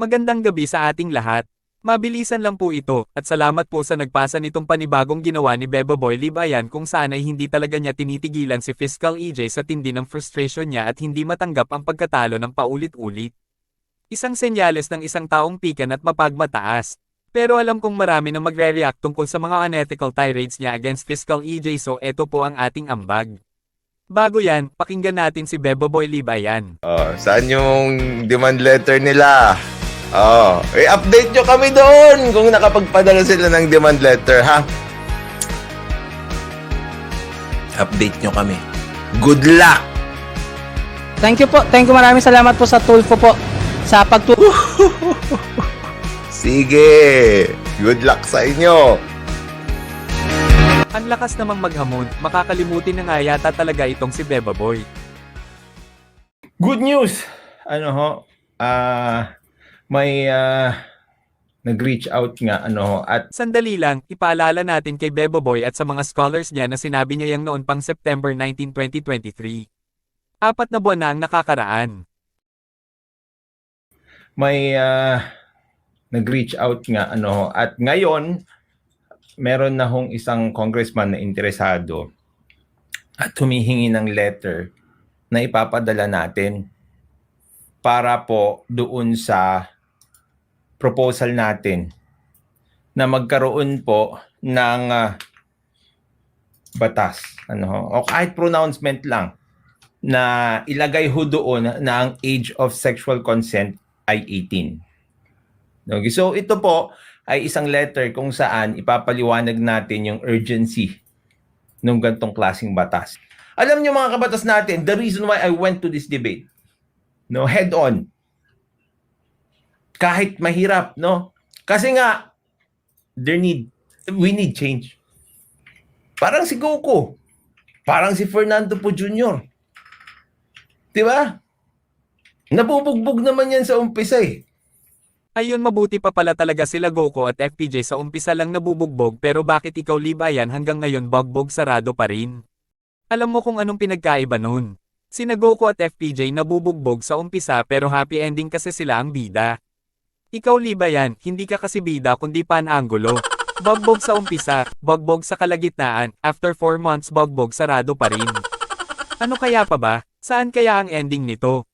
Magandang gabi sa ating lahat. Mabilisan lang po ito, at salamat po sa nagpasa nitong panibagong ginawa ni Beboboy Libayan kung saan ay hindi talaga niya tinitigilan si Fiscal EJ sa tindi ng frustration niya at hindi matanggap ang pagkatalo ng paulit-ulit. Isang senyales ng isang taong pikan at mapagmataas. Pero alam kong marami na magre-react tungkol sa mga unethical tirades niya against Fiscal EJ, so eto po ang ating ambag. Bago yan, pakinggan natin si Beboboy Libayan. Saan yung demand letter nila? Update nyo kami doon kung nakapagpadala sila ng demand letter, ha? Update nyo kami. Good luck! Thank you po. Thank you, maraming salamat po sa Tulfo po sa pagtulong. Sige! Good luck sa inyo! Ang lakas namang maghamon, makakalimutin na nga yata talaga itong si Beboboy. Good news! May nag-reach out nga, at Sandali lang, ipaalala natin kay Beboboy at sa mga scholars niya na sinabi niya yang noon pang September 19, 2023. 4 na buwan na ang nakakaraan. may nag-reach out nga, at ngayon, meron na hong isang congressman na interesado at humihingi ng letter na ipapadala natin para po doon sa proposal natin na magkaroon po ng batas, o kahit pronouncement lang na ilagay ho doon na ang age of sexual consent ay 18. Okay, so ito po ay isang letter kung saan ipapaliwanag natin yung urgency ng gantong klaseng batas. Alam niyo mga kabatas natin, the reason why I went to this debate, head on. Kahit mahirap, Kasi nga we need change. Parang si Goku, parang si Fernando Po Jr. 'Di ba? Nabubugbog naman yan sa umpisa eh. Ayun, mabuti pa pala talaga sila Goku at FPJ sa umpisa lang nabubugbog, pero bakit ikaw Libayan hanggang ngayon bogbog sarado pa rin? Alam mo kung anong pinagkaiba nun? Sina Goku at FPJ nabubugbog sa umpisa pero happy ending kasi sila ang bida. Ikaw Libayan, hindi ka kasi bida kundi pan-angulo. Bogbog sa umpisa, bogbog sa kalagitnaan, after 4 months bogbog sarado pa rin. Ano kaya pa ba? Saan kaya ang ending nito?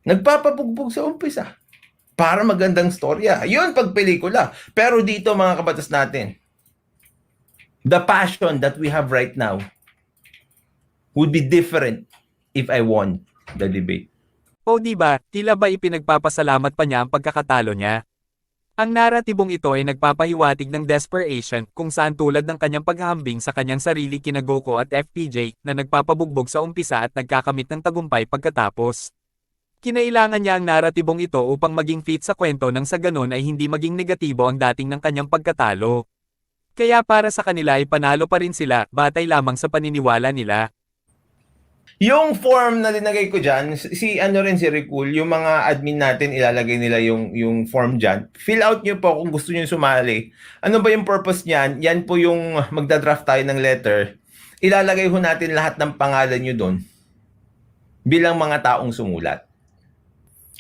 Nagpapabugbog sa umpisa para magandang storya. Yun pag pelikula. Pero dito mga kabatas natin, the passion that we have right now would be different if I won the debate. O di ba, tila ba ipinagpapasalamat pa niya ang pagkakatalo niya? Ang naratibong ito ay nagpapahiwatig ng desperation kung saan tulad ng kanyang paghahambing sa kanyang sarili kina Goku at FPJ na nagpapabugbog sa umpisa at nagkakamit ng tagumpay pagkatapos. Kinailangan niya ang naratibong ito upang maging fit sa kwento nang sa ganon ay hindi maging negatibo ang dating ng kanyang pagkatalo. Kaya para sa kanila ay panalo pa rin sila, batay lamang sa paniniwala nila. Yung form na linagay ko dyan, si Ricul, yung mga admin natin, ilalagay nila yung form dyan. Fill out nyo po kung gusto nyo sumali. Ano ba yung purpose niyan? Yan po yung magdadraft tayo ng letter. Ilalagay ho natin lahat ng pangalan nyo doon bilang mga taong sumulat.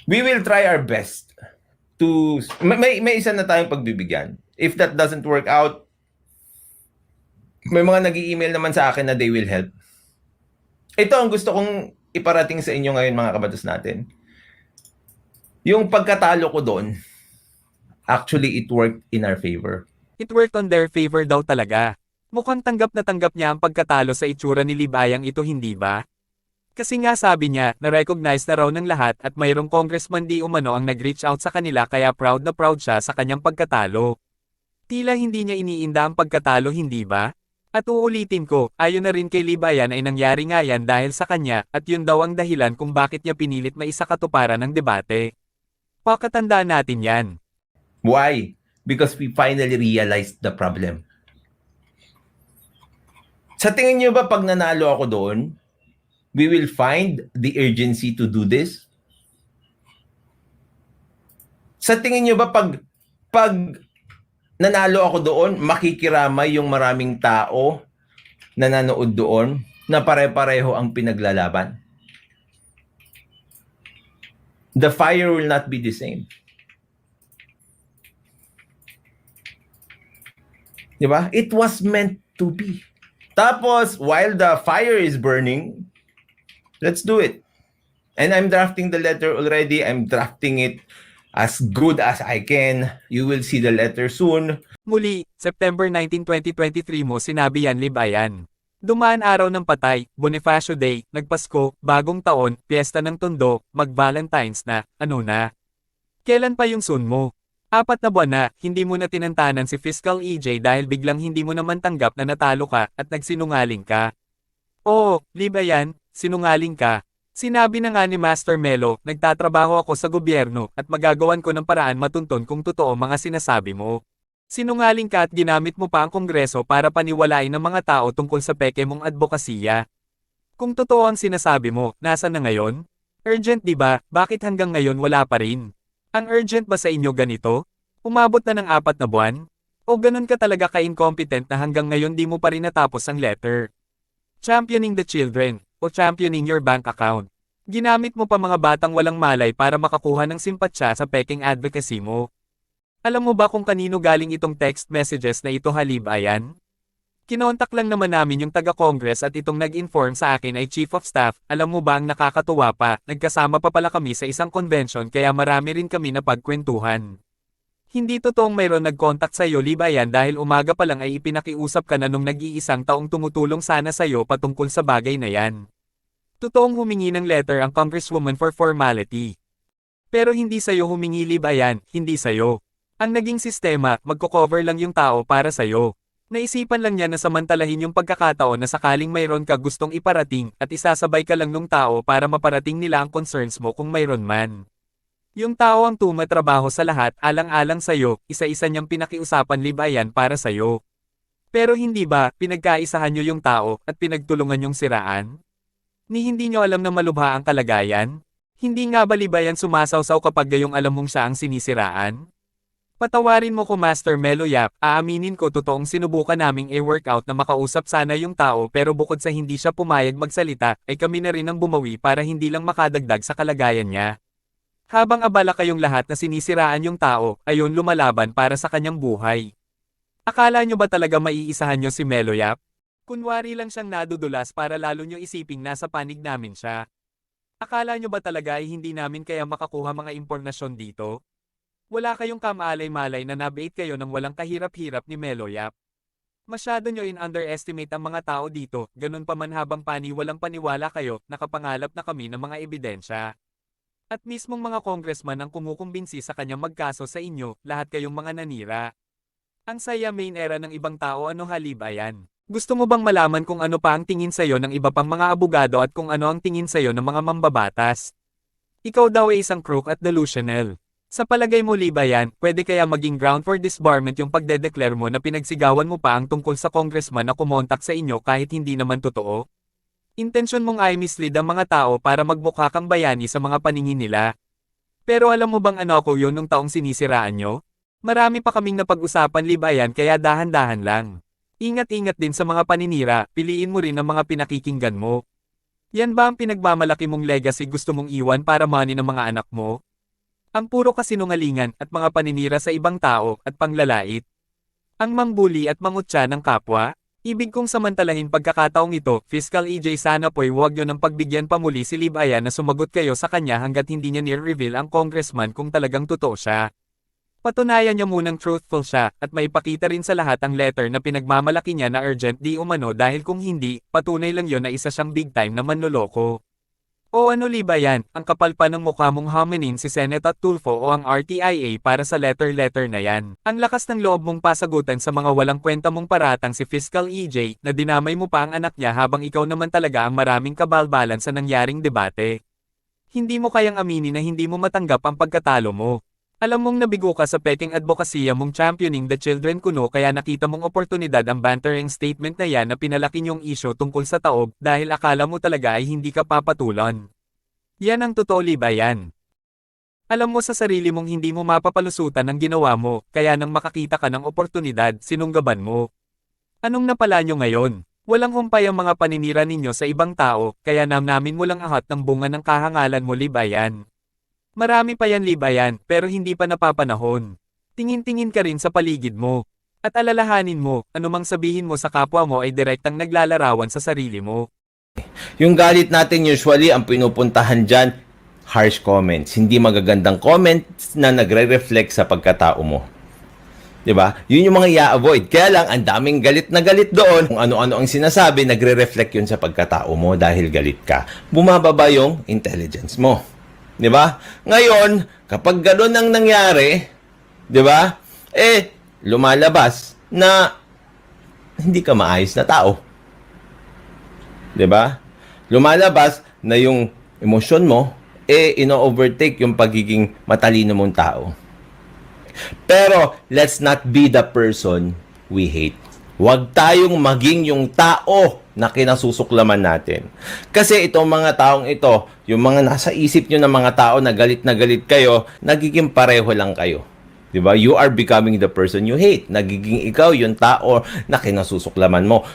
We will try our best to... May isa na tayong pagbibigyan. If that doesn't work out, may mga nag-i-email naman sa akin na they will help. Ito ang gusto kong iparating sa inyo ngayon mga kabatas natin. Yung pagkatalo ko doon, actually it worked in our favor. It worked on their favor daw talaga. Mukhang tanggap niya ang pagkatalo sa itsura ni Libayang ito, hindi ba? Kasi nga sabi niya, na-recognize na raw ng lahat at mayroong congressman di umano ang nag-reach out sa kanila kaya proud na proud siya sa kanyang pagkatalo. Tila hindi niya iniinda ang pagkatalo, hindi ba? At uulitin ko, ayon na rin kay Libayan ay nangyari nga yan dahil sa kanya at yun daw ang dahilan kung bakit niya pinilit maisakatuparan ng debate. Pakatandaan natin yan. Why? Because we finally realized the problem. Sa tingin niyo ba pag nanalo ako doon, we will find the urgency to do this? Sa tingin niyo ba pag nanalo ako doon, makikiramay yung maraming tao na nanood doon na pare-pareho ang pinaglalaban? The fire will not be the same. Di ba? It was meant to be. Tapos, while the fire is burning, let's do it. And I'm drafting the letter already. I'm drafting it as good as I can. You will see the letter soon. Muli, September 19, 2023 mo sinabi yan Libayan. Dumaan araw ng patay, Bonifacio Day, nagpasko, bagong taon, piyesta ng tondo, mag-Valentine's na, ano na. Kailan pa yung soon mo? 4 na buwan na, hindi mo na tinantanan si Fiscal EJ dahil biglang hindi mo naman tanggap na natalo ka at nagsinungaling ka. Oo, Libayan, sinungaling ka. Sinabi na nga ni Master Melo, nagtatrabaho ako sa gobyerno at magagawan ko ng paraan matunton kung totoo mga sinasabi mo. Sinungaling ka at ginamit mo pa ang Kongreso para paniwalain ng mga tao tungkol sa peke mong advokasya. Kung totoo ang sinasabi mo, nasa na ngayon? Urgent di ba? Bakit hanggang ngayon wala pa rin? Ang urgent ba sa inyo ganito? Umabot na ng 4 na buwan? O ganun ka talaga ka-incompetent na hanggang ngayon di mo pa rin natapos ang letter? Championing the children, o championing your bank account. Ginamit mo pa mga batang walang malay para makakuha ng simpatsya sa peking advocacy mo. Alam mo ba kung kanino galing itong text messages na ito Libayan? Kinontak lang naman namin yung taga-Congress at itong nag-inform sa akin ay Chief of Staff. Alam mo ba ang nakakatuwa pa, nagkasama pa pala kami sa isang convention kaya marami rin kami na pagkwentuhan. Hindi totoong mayroon nag-contact sa iyo Libayan dahil umaga pa lang ay ipinakiusap ka na nung nag-iisang taong tumutulong sana sa iyo patungkol sa bagay na yan. Totoong humingi ng letter ang Congresswoman for formality. Pero hindi sa iyo humingi Libayan, hindi sa iyo. Ang naging sistema, magko-cover lang yung tao para sa'yo. Naisipan lang niya na samantalahin yung pagkakataon na sakaling mayroon ka gustong iparating at isasabay ka lang nung tao para maparating nila ang concerns mo kung mayroon man. Yung tao ang tumatrabaho sa lahat alang-alang sa'yo, isa-isa niyang pinakiusapan Libayan para sa'yo. Pero hindi ba, pinagkaisahan niyo yung tao at pinagtulungan yung siraan? Ni hindi niyo alam na malubha ang kalagayan? Hindi nga ba Libayan sumasawsaw kapag gayong alam mong siya ang sinisiraan? Patawarin mo ko Master Melo Yap, aaminin ko totoong sinubukan naming i-workout na makausap sana yung tao pero bukod sa hindi siya pumayag magsalita, ay kami na rin ang bumawi para hindi lang makadagdag sa kalagayan niya. Habang abala kayong lahat na sinisiraan yung tao, ayon lumalaban para sa kanyang buhay. Akala nyo ba talaga maiisahan nyo si Melo Yap? Kunwari lang siyang nadudulas para lalo nyo isiping nasa panig namin siya. Akala nyo ba talaga ay hindi namin kaya makakuha mga impormasyon dito? Wala kayong kamalay-malay na nabait kayo ng walang kahirap-hirap ni Melo Yap. Masyado nyo in-underestimate ang mga tao dito, ganun pa man habang walang paniwala kayo, nakapangalap na kami ng mga ebidensya. At mismong mga congressman ang kumukumbinsi sa kanyang magkaso sa inyo, lahat kayong mga nanira. Ang saya main era ng ibang tao ano Libayan? Gusto mo bang malaman kung ano pa ang tingin sa'yo ng iba pang mga abogado at kung ano ang tingin sa'yo ng mga mambabatas? Ikaw daw ay isang crook at delusional. Sa palagay mo Libayan, pwede kaya maging ground for disbarment yung pagdedeclare mo na pinagsigawan mo pa ang tungkol sa congressman na kumontak sa inyo kahit hindi naman totoo? Intensyon mong ay mislead ang mga tao para magmukha kang bayani sa mga paningin nila. Pero alam mo bang ano ako yun nung taong sinisiraan nyo? Marami pa kaming napag-usapan Libayan kaya dahan-dahan lang. Ingat-ingat din sa mga paninira, piliin mo rin ang mga pinakikinggan mo. Yan ba ang pinagmamalaki mong legacy gusto mong iwan para money ng mga anak mo? Ang puro kasinungalingan at mga paninira sa ibang tao at panglalait. Ang mangbuli at mangutya ng kapwa. Ibig kong samantalahin pagkakataong ito, Fiscal EJ sana po'y huwag nyo ng pagbigyan pa muli si Libayan na sumagot kayo sa kanya hanggat hindi niya ni-reveal ang congressman kung talagang totoo siya. Patunayan niya munang truthful siya at maipakita rin sa lahat ang letter na pinagmamalaki niya na urgent di umano dahil kung hindi, patunay lang yon na isa siyang big time na manloloko. O ano Libayan, ang kapal pa ng mukha mong hominin si Senator Tulfo o ang RTIA para sa letter na yan. Ang lakas ng loob mong pasagutan sa mga walang kwenta mong paratang si Fiscal EJ na dinamay mo pa ang anak niya habang ikaw naman talaga ang maraming kabalbalan sa nangyaring debate. Hindi mo kayang aminin na hindi mo matanggap ang pagkatalo mo. Alam mong nabigo ka sa peking advokasya mong championing the children kuno kaya nakita mong oportunidad ang bantering statement na yan na pinalaki niyong isyo tungkol sa taob dahil akala mo talaga ay hindi ka papatulan. Yan ang totoo Libayan. Alam mo sa sarili mong hindi mo mapapalusutan ang ginawa mo, kaya nang makakita ka ng oportunidad, sinunggaban mo. Anong napala nyo ngayon? Walang humpay ang mga paninira ninyo sa ibang tao, kaya namin mo lang ahat ng bunga ng kahangalan mo Libayan. Marami pa yan Libayan, pero hindi pa napapanahon. Tingin-tingin ka rin sa paligid mo. At alalahanin mo, anumang sabihin mo sa kapwa mo ay direktang naglalarawan sa sarili mo. Yung galit natin usually, ang pinupuntahan dyan, harsh comments. Hindi magagandang comments na nagre-reflect sa pagkatao mo. 'Di ba? Yun yung mga i-avoid. Kaya lang, ang daming galit na galit doon. Kung ano-ano ang sinasabi, nagre-reflect yun sa pagkatao mo dahil galit ka. Bumababa yung intelligence mo. 'Di ba? Ngayon, kapag gano'n ang nangyari, 'di ba? Lumalabas na hindi ka maayos na tao. 'Di ba? Lumalabas na yung emosyon mo ino-overtake yung pagiging matalino mong tao. Pero let's not be the person we hate. Huwag tayong maging yung tao na kinasusuklaman natin. Kasi itong mga taong ito, yung mga nasa isip nyo ng mga tao na galit kayo, nagiging pareho lang kayo. 'Di ba? You are becoming the person you hate. Nagiging ikaw yung tao na kinasusuklaman mo.